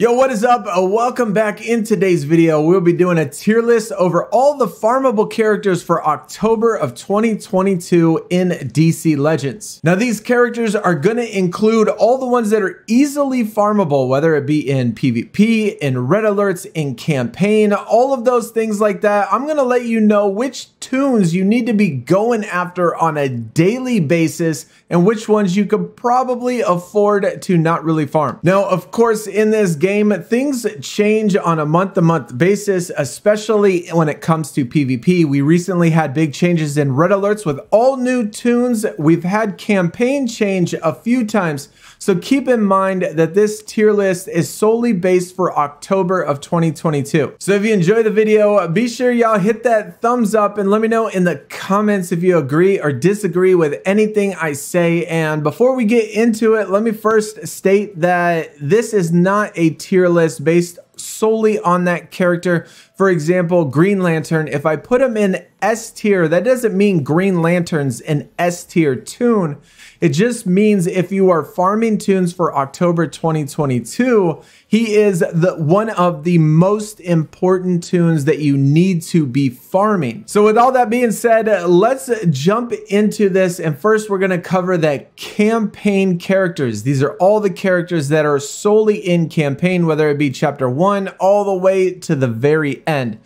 Yo, what is up? Welcome back. In today's video, we'll be doing a tier list over all the farmable characters for October of 2022 in DC Legends. Now, these characters are going to include all the ones that are easily farmable, whether it be in PvP, in red alerts, in campaign, all of those things like that. I'm going to let you know which toons you need to be going after on a daily basis and which ones you could probably afford to not really farm. Now, of course, in this game, things change on a month-to-month basis, especially when it comes to PvP. We recently had big changes in red alerts with all new toons. We've had campaign change a few times, so keep in mind that this tier list is solely based for October of 2022. So if you enjoy the video, be sure y'all hit that thumbs up and let me know in the comments if you agree or disagree with anything I say. And before we get into it, let me first state that this is not a tier list based solely on that character. For example, Green Lantern, if I put him in S tier, that doesn't mean Green Lantern's an S tier toon. It just means if you are farming toons for October 2022, he is one of the most important toons that you need to be farming. So with all that being said, let's jump into this. And first, we're going to cover the campaign characters. These are all the characters that are solely in campaign, whether it be chapter 1 all the way to the very end.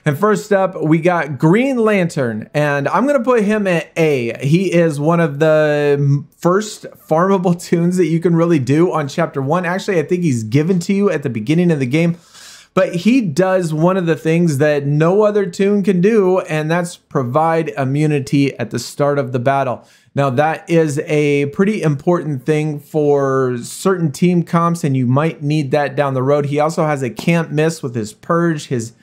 And first up, we got Green Lantern, and I'm going to put him at A. He is one of the first farmable toons that you can really do on chapter 1. Actually, I think he's given to you at the beginning of the game, but he does one of the things that no other toon can do, and that's provide immunity at the start of the battle. Now, that is a pretty important thing for certain team comps, and you might need that down the road. He also has a can't miss with his purge, his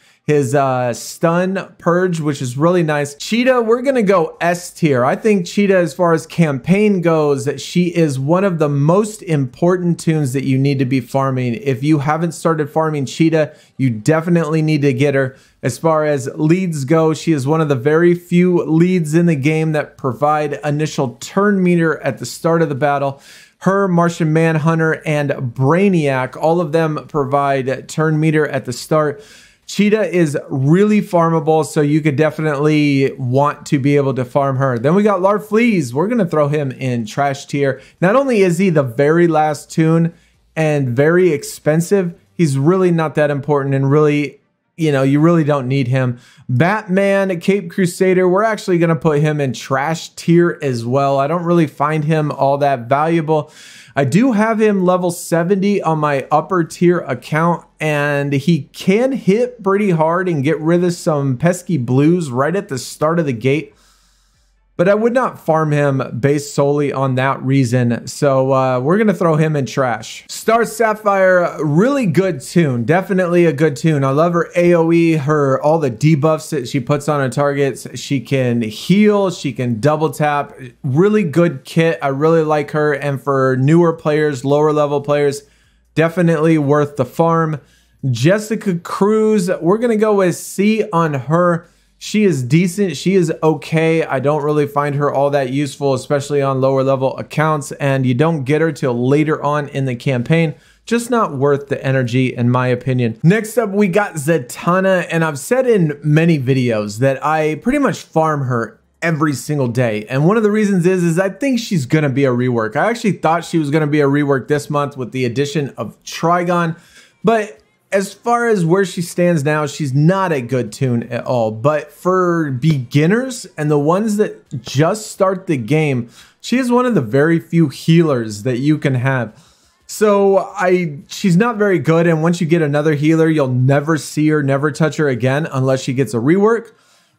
stun purge, which is really nice. Cheetah, we're gonna go S tier. I think Cheetah, as far as campaign goes, she is one of the most important toons that you need to be farming. If you haven't started farming Cheetah, you definitely need to get her. As far as leads go, she is one of the very few leads in the game that provide initial turn meter at the start of the battle. Her, Martian Manhunter, and Brainiac, all of them provide turn meter at the start. Cheetah is really farmable, so you could definitely want to be able to farm her. Then we got Larfleeze. We're going to throw him in trash tier. Not only is he the very last toon and very expensive, he's really not that important and really, you really don't need him. Batman, Cape Crusader, we're actually going to put him in trash tier as well. I don't really find him all that valuable. I do have him level 70 on my upper tier account, and he can hit pretty hard and get rid of some pesky blues right at the start of the gate. But I would not farm him based solely on that reason. So we're going to throw him in trash. Star Sapphire, really good toon. Definitely a good toon. I love her AoE, all the debuffs that she puts on her targets. She can heal. She can double tap. Really good kit. I really like her. And for newer players, lower level players, definitely worth the farm. Jessica Cruz, we're going to go with C on her. She is decent. She is okay. I don't really find her all that useful, especially on lower level accounts, and you don't get her till later on in the campaign. Just not worth the energy, in my opinion. Next up, we got Zatanna, and I've said in many videos that I pretty much farm her every single day. And one of the reasons is I think she's going to be a rework. I actually thought she was going to be a rework this month with the addition of Trigon, but as far as where she stands now, she's not a good toon at all. But for beginners and the ones that just start the game, she is one of the very few healers that you can have. So she's not very good. And once you get another healer, you'll never see her, never touch her again unless she gets a rework.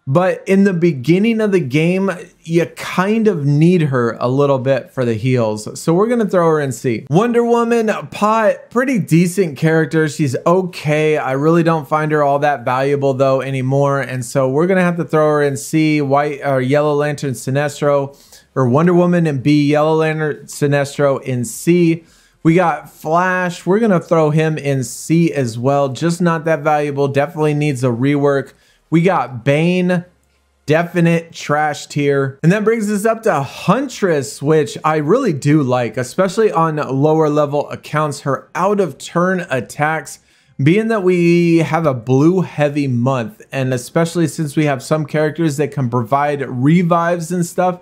But in the beginning of the game, you kind of need her a little bit for the heals. So we're going to throw her in C. Wonder Woman, Pot, pretty decent character. She's okay. I really don't find her all that valuable though anymore. And so we're going to have to throw her in C. White or Yellow Lantern Sinestro, or Wonder Woman and B. Yellow Lantern Sinestro in C. We got Flash. We're going to throw him in C as well. Just not that valuable. Definitely needs a rework. We got Bane. definite trash tier. And that brings us up to Huntress, which I really do like, especially on lower level accounts. Her out of turn attacks, being that we have a blue heavy month, and especially since we have some characters that can provide revives and stuff,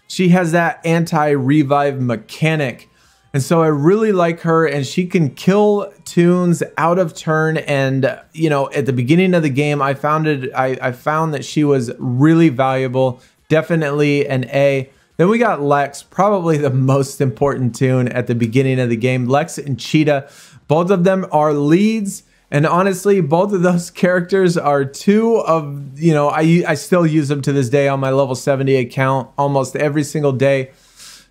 she has that anti-revive mechanic. And so I really like her, and she can kill toons out of turn. And you know, at the beginning of the game, I found that she was really valuable. Definitely an A. Then we got Lex, probably the most important toon at the beginning of the game. Lex and Cheetah, both of them are leads. And honestly, both of those characters are two of, you know, I still use them to this day on my level 70 account almost every single day.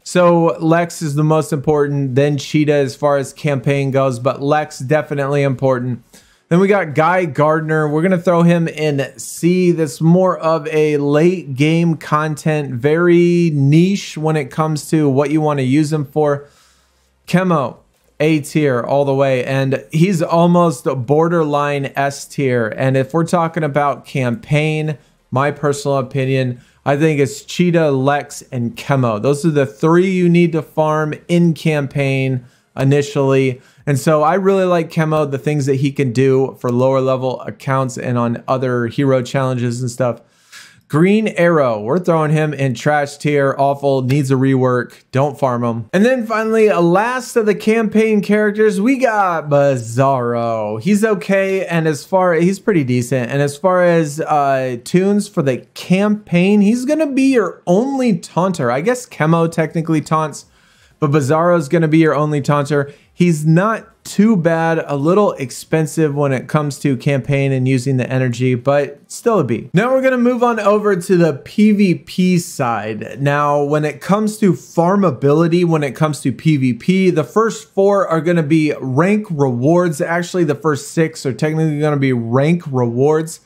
So Lex is the most important, then Cheetah as far as campaign goes, but Lex definitely important. Then we got Guy Gardner. We're going to throw him in C. That's more of a late game content, very niche when it comes to what you want to use him for. Chemo, A tier all the way, and he's almost borderline S tier. And if we're talking about campaign, my personal opinion, I think it's Cheetah, Lex, and Chemo. Those are the three you need to farm in campaign initially. And so I really like Chemo, the things that he can do for lower level accounts and on other hero challenges and stuff. Green Arrow, we're throwing him in trash tier, awful, needs a rework, don't farm him. And then finally, last of the campaign characters, we got Bizarro. He's okay, and he's pretty decent. And as far as toons for the campaign, he's gonna be your only taunter. I guess Chemo technically taunts, but Bizarro's gonna be your only taunter. He's not too bad, a little expensive when it comes to campaign and using the energy, but still a B. Now we're gonna move on over to the PvP side. Now, when it comes to farmability, when it comes to PvP, the first 4 are gonna be rank rewards. Actually, the first 6 are technically gonna be rank rewards.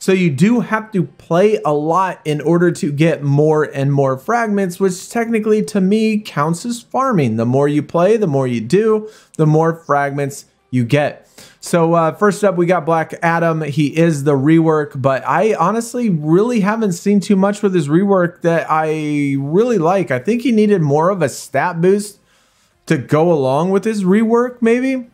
So you do have to play a lot in order to get more and more fragments, which technically to me counts as farming. The more you play, the more you do, the more fragments you get. So first up, we got Black Adam. He is the rework, but I honestly really haven't seen too much with his rework that I really like. I think he needed more of a stat boost to go along with his rework, maybe.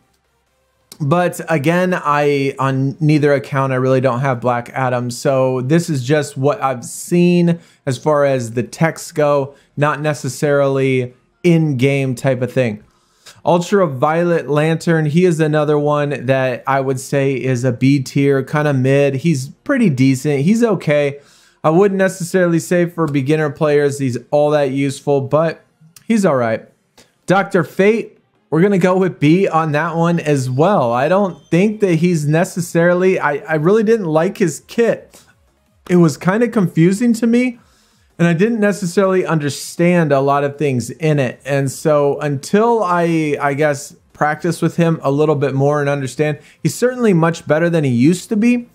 But again, on neither account, I really don't have Black Adam. So this is just what I've seen as far as the texts go, not necessarily in-game type of thing. Ultraviolet Lantern, he is another one that I would say is a B tier, kind of mid. He's pretty decent. He's okay. I wouldn't necessarily say for beginner players he's all that useful, but he's all right. Dr. Fate, we're going to go with B on that one as well. I don't think that he's necessarily, I really didn't like his kit. It was kind of confusing to me, and I didn't necessarily understand a lot of things in it. And so until I guess, practice with him a little bit more and understand, he's certainly much better than he used to be.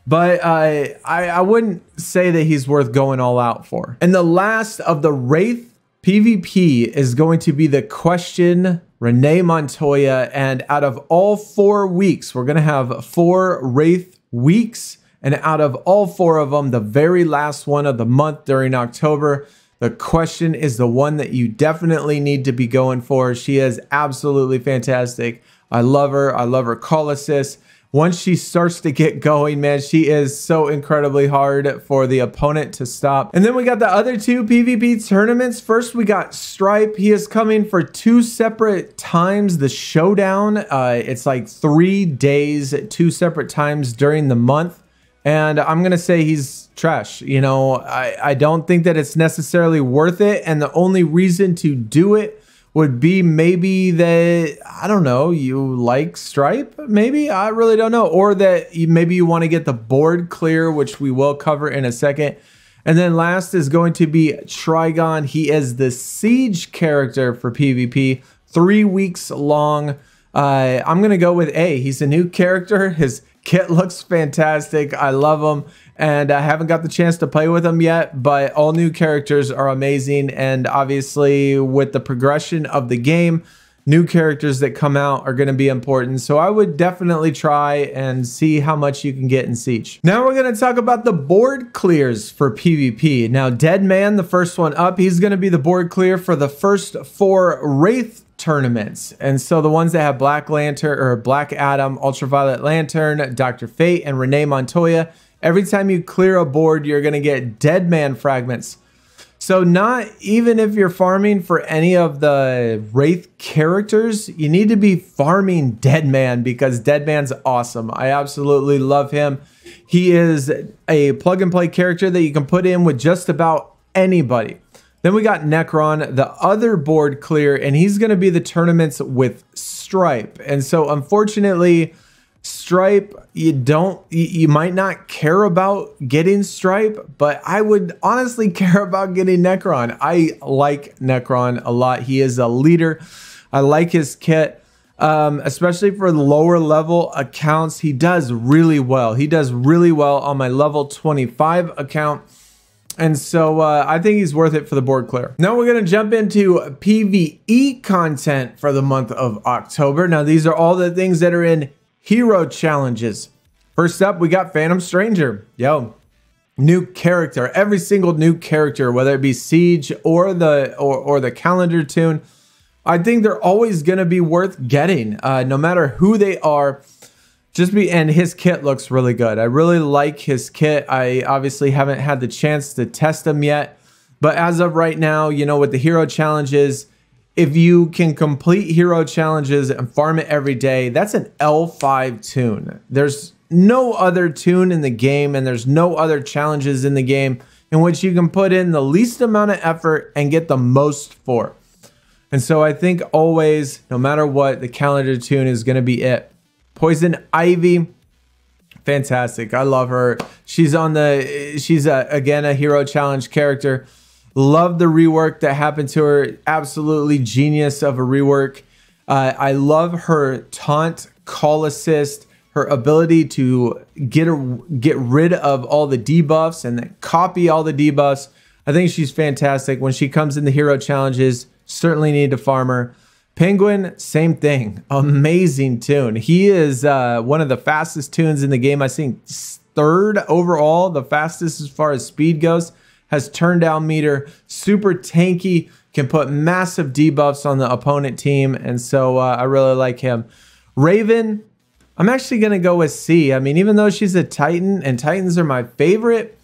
But I wouldn't say that he's worth going all out for. And the last of the Wraith PvP is going to be the Question Renee Montoya, and out of all 4 weeks, we're going to have 4 Wraith weeks, and out of all 4 of them, the very last one of the month during October, the Question is the one that you definitely need to be going for. She is absolutely fantastic. I love her. I love her call assist. Once she starts to get going, man, she is so incredibly hard for the opponent to stop. And then we got the other 2 PvP tournaments. First, we got Stripe. He is coming for 2 separate times. The showdown, it's like 3 days, 2 separate times during the month. And I'm going to say he's trash. You know, I don't think that it's necessarily worth it. And the only reason to do it would be maybe that, I don't know, you like Stripe, maybe? I really don't know. Or that maybe you want to get the board clear, which we will cover in a second. And then last is going to be Trigon. He is the Siege character for PvP, 3 weeks long. I'm going to go with A. He's a new character. His kit looks fantastic. I love him. And I haven't got the chance to play with them yet, but all new characters are amazing. And obviously with the progression of the game, new characters that come out are going to be important. So I would definitely try and see how much you can get in Siege. Now we're going to talk about the board clears for PvP. Now Dead Man, the first one up, he's going to be the board clear for the first 4 Wraith tournaments. And so the ones that have Black Lantern or Black Adam, Ultraviolet Lantern, Dr. Fate, and Renee Montoya, every time you clear a board, you're going to get Dead Man fragments. So not even if you're farming for any of the Wraith characters, you need to be farming Dead Man because Dead Man's awesome. I absolutely love him. He is a plug and play character that you can put in with just about anybody. Then we got Necron, the other board clear, and he's going to be the tournaments with Stripe. And so unfortunately, Stripe, you might not care about getting Stripe, but I would honestly care about getting Necron. I like Necron a lot. He is a leader. I like his kit, especially for lower level accounts. He does really well. He does really well on my level 25 account. And so I think he's worth it for the board clear. Now we're going to jump into PvE content for the month of October. Now these are all the things that are in hero challenges. First up, we got Phantom Stranger. Yo, new character. Every single new character, whether it be Siege or the calendar toon, I think they're always going to be worth getting, no matter who they are. And his kit looks really good. I really like his kit. I obviously haven't had the chance to test him yet, but as of right now, you know, with the hero challenges, if you can complete hero challenges and farm it every day, that's an L5 toon. There's no other toon in the game, and there's no other challenges in the game in which you can put in the least amount of effort and get the most for. And so I think always, no matter what, the calendar toon is going to be it. Poison Ivy, fantastic. I love her. She's again a hero challenge character. Love the rework that happened to her. Absolutely genius of a rework. I love her taunt, call assist, her ability to get rid of all the debuffs and then copy all the debuffs. I think she's fantastic. When she comes in the hero challenges, certainly need to farm her. Penguin, same thing. Amazing toon. He is one of the fastest toons in the game. I think 3rd overall, the fastest as far as speed goes. Has turn down meter, super tanky, can put massive debuffs on the opponent team. And so I really like him. Raven, I'm actually going to go with C. I mean, even though she's a Titan and Titans are my favorite,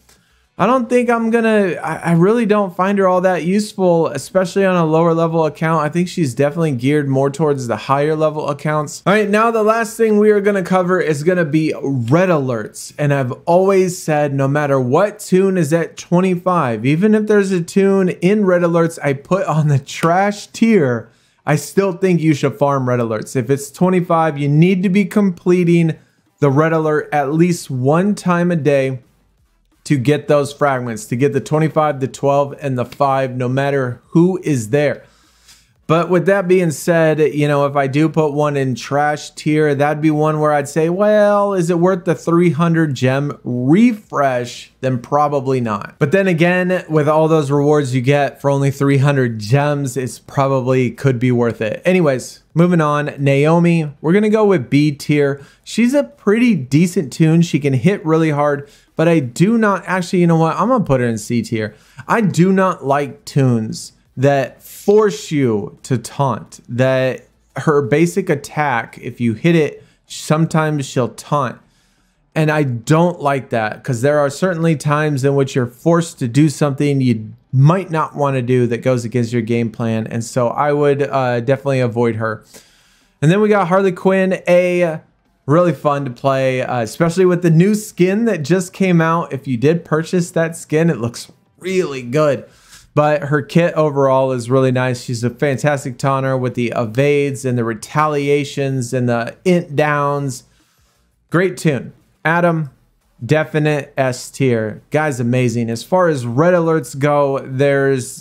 I don't think I really don't find her all that useful, especially on a lower level account. I think she's definitely geared more towards the higher level accounts. All right, now the last thing we are going to cover is going to be red alerts. And I've always said, no matter what toon is at 25, even if there's a toon in red alerts I put on the trash tier, I still think you should farm red alerts. If it's 25, you need to be completing the red alert at least 1 time a day to get those fragments, to get the 25, the 12, and the 5, no matter who is there. But with that being said, you know, if I do put one in trash tier, that'd be one where I'd say, well, is it worth the 300 gem refresh? Then probably not. But then again, with all those rewards you get for only 300 gems, it's probably could be worth it. Anyways, moving on, Naomi, we're gonna go with B tier. She's a pretty decent toon. She can hit really hard, but I do not actually, you know what? I'm gonna put her in C tier. I do not like toons that force you to taunt, that her basic attack, if you hit it, sometimes she'll taunt. And I don't like that, because there are certainly times in which you're forced to do something you might not want to do that goes against your game plan. And so I would definitely avoid her. And then we got Harley Quinn, really fun to play, especially with the new skin that just came out. If you did purchase that skin, it looks really good. But her kit overall is really nice. She's a fantastic taunter with the evades and the retaliations and the int downs. Great toon. Adam, definite S tier. Guy's amazing. As far as red alerts go,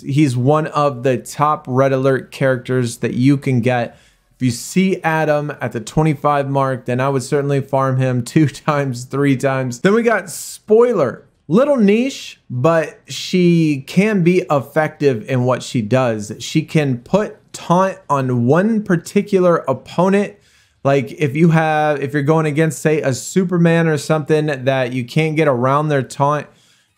he's one of the top red alert characters that you can get. If you see Adam at the 25 mark, then I would certainly farm him 2 times, 3 times. Then we got Spoiler. Little niche, but she can be effective in what she does. She can put taunt on one particular opponent. Like if you're going against, say, a Superman or something that you can't get around their taunt,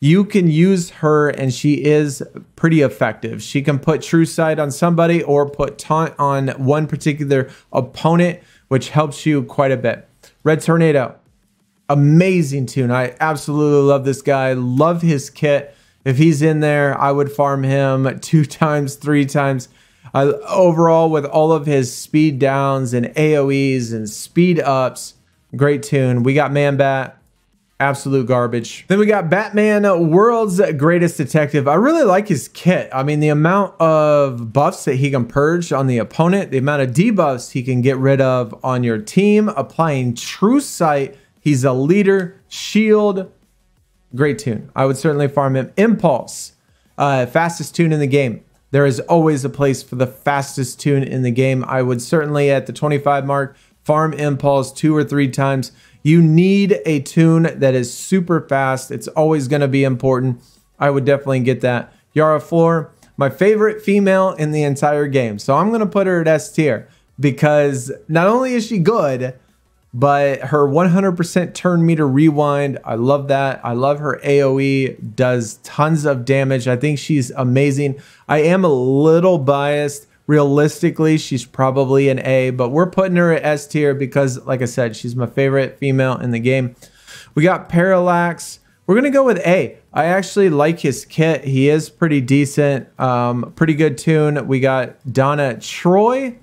you can use her and she is pretty effective. She can put True Sight on somebody or put taunt on one particular opponent, which helps you quite a bit. Red Tornado, amazing toon. I absolutely love this guy. Love his kit. If he's in there, I would farm him 2 times, 3 times. Overall, with all of his speed downs and AoEs and speed ups, great toon. We got Man Bat, absolute garbage. Then we got Batman, World's Greatest Detective. I really like his kit. I mean, the amount of buffs that he can purge on the opponent, the amount of debuffs he can get rid of on your team, applying True Sight. He's a leader, shield. Great toon. I would certainly farm him. Impulse, fastest toon in the game. There is always a place for the fastest toon in the game. I would certainly, at the 25 mark, farm Impulse 2 or 3 times. You need a toon that is super fast. It's always going to be important. I would definitely get that. Yara Floor, my favorite female in the entire game. So I'm going to put her at S tier because not only is she good, but her 100% turn meter rewind, I love that. I love her AoE, does tons of damage. I think she's amazing. I am a little biased. Realistically, she's probably an A, but we're putting her at S tier because, like I said, she's my favorite female in the game. We got Parallax. We're going to go with A. I actually like his kit. He is pretty decent. Pretty good toon. We got Donna Troy.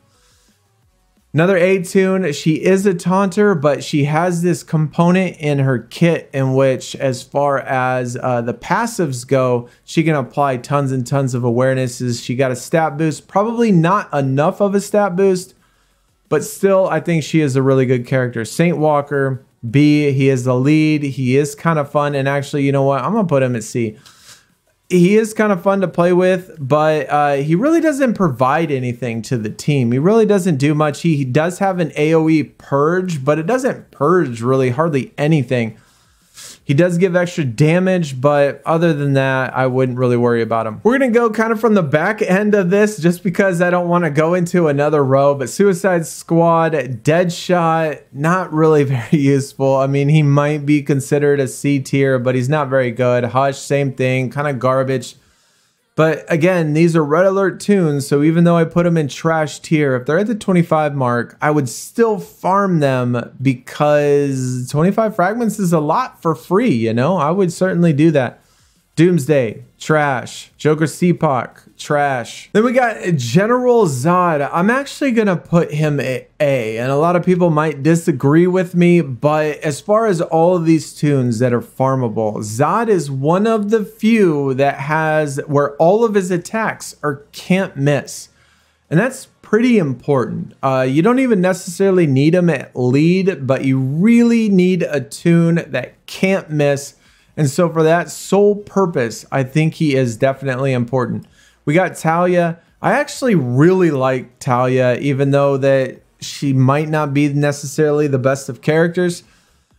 Another A toon. She is a taunter, but she has this component in her kit in which, as far as the passives go, she can apply tons and tons of awarenesses. She got a stat boost, probably not enough of a stat boost, but still, I think she is a really good character. Saint Walker, B. He is the lead. He is kind of fun, and actually, you know what? I'm gonna put him at C. He is kind of fun to play with, but he really doesn't provide anything to the team. He really doesn't do much. He does have an AoE purge, but it doesn't purge really hardly anything. He does give extra damage, but other than that, I wouldn't really worry about him. We're going to go kind of from the back end of this just because I don't want to go into another row, but Suicide Squad, Deadshot, not really very useful. I mean, he might be considered a C tier, but he's not very good. Hush, same thing, kind of garbage. But again, these are red alert toons, so even though I put them in trash tier, if they're at the 25 mark, I would still farm them because 25 fragments is a lot for free, you know? I would certainly do that. Doomsday, trash. Joker CPOC, trash. Then we got General Zod. I'm actually gonna put him at A, and a lot of people might disagree with me, but as far as all of these toons that are farmable, Zod is one of the few that has where all of his attacks are can't miss. And that's pretty important. You don't even necessarily need him at lead, but you really need a toon that can't miss. And so for that sole purpose, I think he is definitely important. We got Talia. I actually really like Talia, even though that she might not be necessarily the best of characters.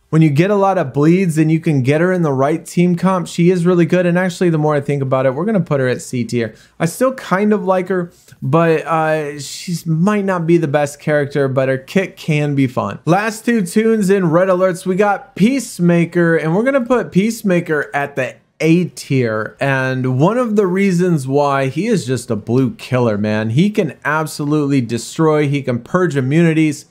When you get a lot of bleeds and you can get her in the right team comp, she is really good. And actually, the more I think about it, we're going to put her at C tier. I still kind of like her, but she might not be the best character, but her kit can be fun. Last two toons in red alerts, we got Peacemaker, and we're going to put Peacemaker at the A tier. And one of the reasons why, he is just a blue killer, man. He can absolutely destroy. He can purge immunities.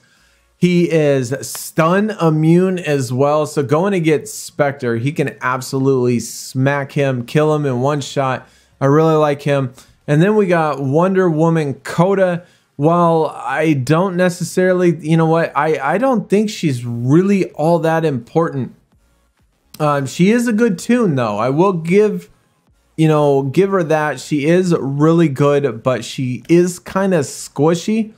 He is stun immune as well. So going against Spectre, he can absolutely smack him, kill him in one shot. I really like him. And then we got Wonder Woman Coda. While I don't necessarily, you know what, I don't think she's really all that important. She is a good toon though. I will give her that. She is really good, but she is kind of squishy.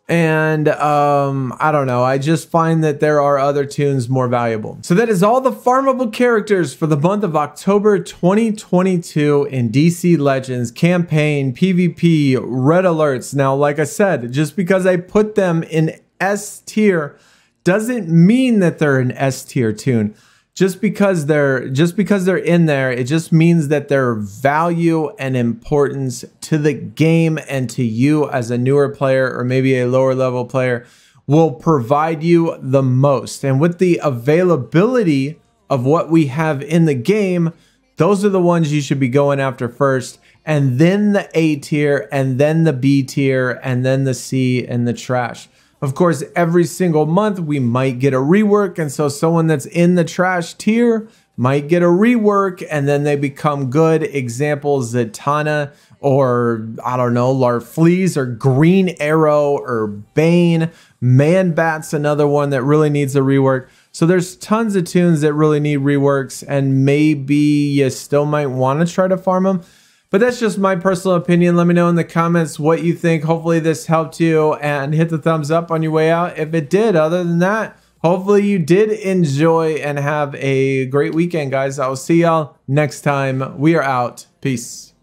And I don't know, I just find that there are other toons more valuable. So that is all the farmable characters for the month of October 2022 in DC Legends campaign PvP red alerts. Now, like I said, just because I put them in S tier doesn't mean that they're an S tier toon. just because they're in there, it just means that their value and importance to the game and to you as a newer player or maybe a lower level player will provide you the most. And with the availability of what we have in the game, those are the ones you should be going after first, and then the A tier, and then the B tier, and then the C and the trash. Of course, every single month we might get a rework, and so someone that's in the trash tier might get a rework and then they become good. Examples, Zatanna, or I don't know, Larfleeze, or Green Arrow, or Bane. Man-Bat's another one that really needs a rework. So there's tons of toons that really need reworks, and maybe you still might want to try to farm them. But that's just my personal opinion. Let me know in the comments what you think. Hopefully this helped you, and hit the thumbs up on your way out if it did. Other than that, hopefully you did enjoy and have a great weekend, guys. I will see y'all next time. We are out. Peace.